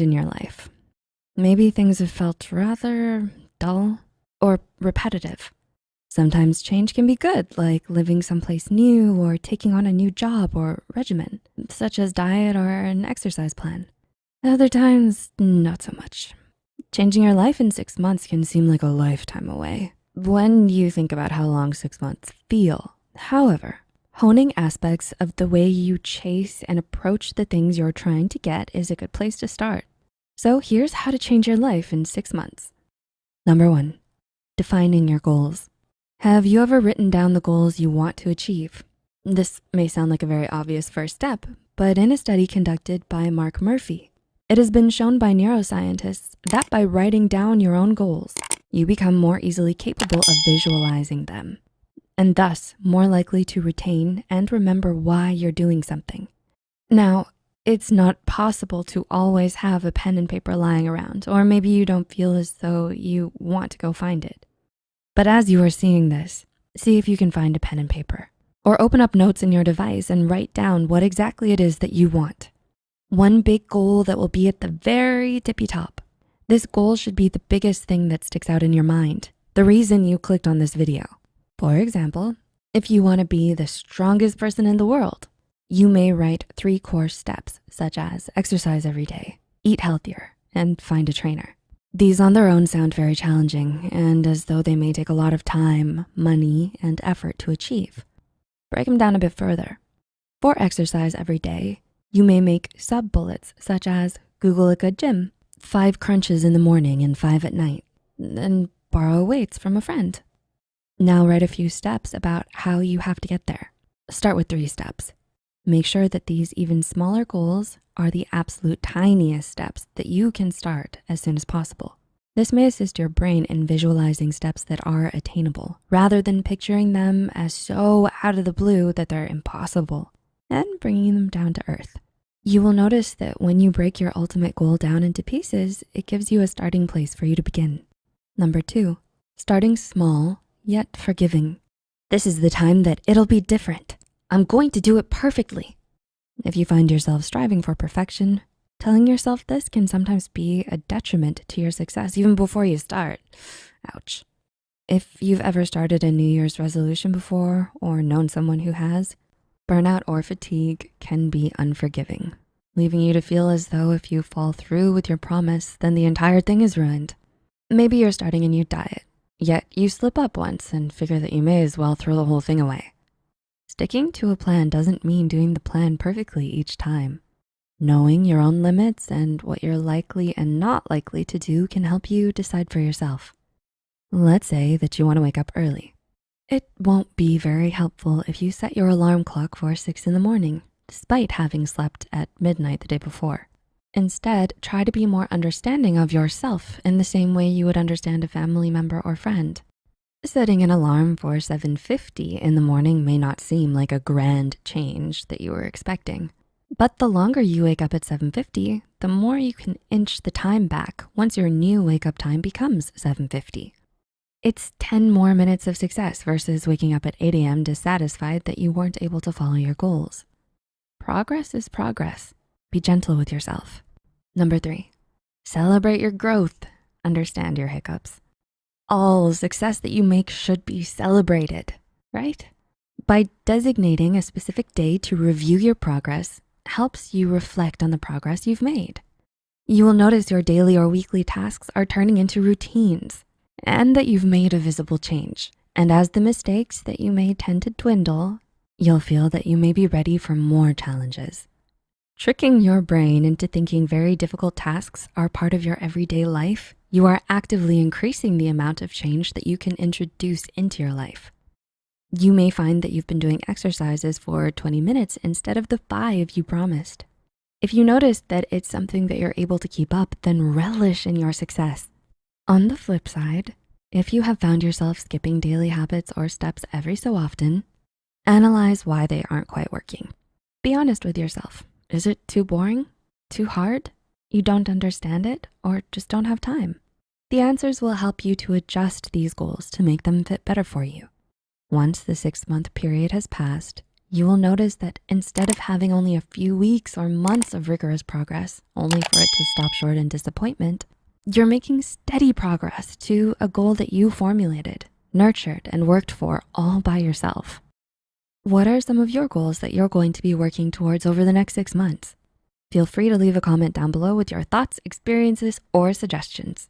in your life. Maybe things have felt rather dull or repetitive. Sometimes change can be good, like living someplace new or taking on a new job or regimen, such as diet or an exercise plan. Other times, not so much. Changing your life in 6 months can seem like a lifetime away when you think about how long 6 months feel. However, honing aspects of the way you chase and approach the things you're trying to get is a good place to start. So here's how to change your life in 6 months. Number 1, defining your goals. Have you ever written down the goals you want to achieve? This may sound like a very obvious first step, but in a study conducted by Mark Murphy, it has been shown by neuroscientists that by writing down your own goals, you become more easily capable of visualizing them, and thus more likely to retain and remember why you're doing something. Now, it's not possible to always have a pen and paper lying around, or maybe you don't feel as though you want to go find it. But as you are seeing this, see if you can find a pen and paper, or open up notes in your device and write down what exactly it is that you want. One big goal that will be at the very tippy top. This goal should be the biggest thing that sticks out in your mind, the reason you clicked on this video. For example, if you wanna be the strongest person in the world, you may write 3 core steps, such as exercise every day, eat healthier, and find a trainer. These on their own sound very challenging and as though they may take a lot of time, money, and effort to achieve. Break them down a bit further. For exercise every day, you may make sub-bullets such as Google a good gym, 5 crunches in the morning and 5 at night, and borrow weights from a friend. Now write a few steps about how you have to get there. Start with 3 steps. Make sure that these even smaller goals are the absolute tiniest steps that you can start as soon as possible. This may assist your brain in visualizing steps that are attainable, rather than picturing them as so out of the blue that they're impossible, and bringing them down to earth. You will notice that when you break your ultimate goal down into pieces, it gives you a starting place for you to begin. Number 2, starting small, yet forgiving. This is the time that it'll be different. I'm going to do it perfectly. If you find yourself striving for perfection, telling yourself this can sometimes be a detriment to your success even before you start. Ouch. If you've ever started a New Year's resolution before or known someone who has, burnout or fatigue can be unforgiving, leaving you to feel as though if you fall through with your promise, then the entire thing is ruined. Maybe you're starting a new diet, yet you slip up once and figure that you may as well throw the whole thing away. Sticking to a plan doesn't mean doing the plan perfectly each time. Knowing your own limits and what you're likely and not likely to do can help you decide for yourself. Let's say that you want to wake up early. It won't be very helpful if you set your alarm clock for 6 in the morning, despite having slept at midnight the day before. Instead, try to be more understanding of yourself in the same way you would understand a family member or friend. Setting an alarm for 7:50 in the morning may not seem like a grand change that you were expecting. But the longer you wake up at 7:50, the more you can inch the time back once your new wake up time becomes 7:50. It's 10 more minutes of success versus waking up at 8 a.m. dissatisfied that you weren't able to follow your goals. Progress is progress. Be gentle with yourself. Number 3, celebrate your growth. Understand your hiccups. All success that you make should be celebrated, right? By designating a specific day to review your progress helps you reflect on the progress you've made. You will notice your daily or weekly tasks are turning into routines and that you've made a visible change. And as the mistakes that you made tend to dwindle, you'll feel that you may be ready for more challenges. Tricking your brain into thinking very difficult tasks are part of your everyday life, you are actively increasing the amount of change that you can introduce into your life. You may find that you've been doing exercises for 20 minutes instead of the 5 you promised. If you notice that it's something that you're able to keep up, then relish in your success. On the flip side, if you have found yourself skipping daily habits or steps every so often, analyze why they aren't quite working. Be honest with yourself. Is it too boring? Too hard? You don't understand it or just don't have time? The answers will help you to adjust these goals to make them fit better for you. Once the 6-month period has passed, You will notice that instead of having only a few weeks or months of rigorous progress, only for it to stop short in disappointment, you're making steady progress to a goal that you formulated, nurtured, and worked for all by yourself. What are some of your goals that you're going to be working towards over the next 6 months? Feel free to leave a comment down below with your thoughts, experiences, or suggestions.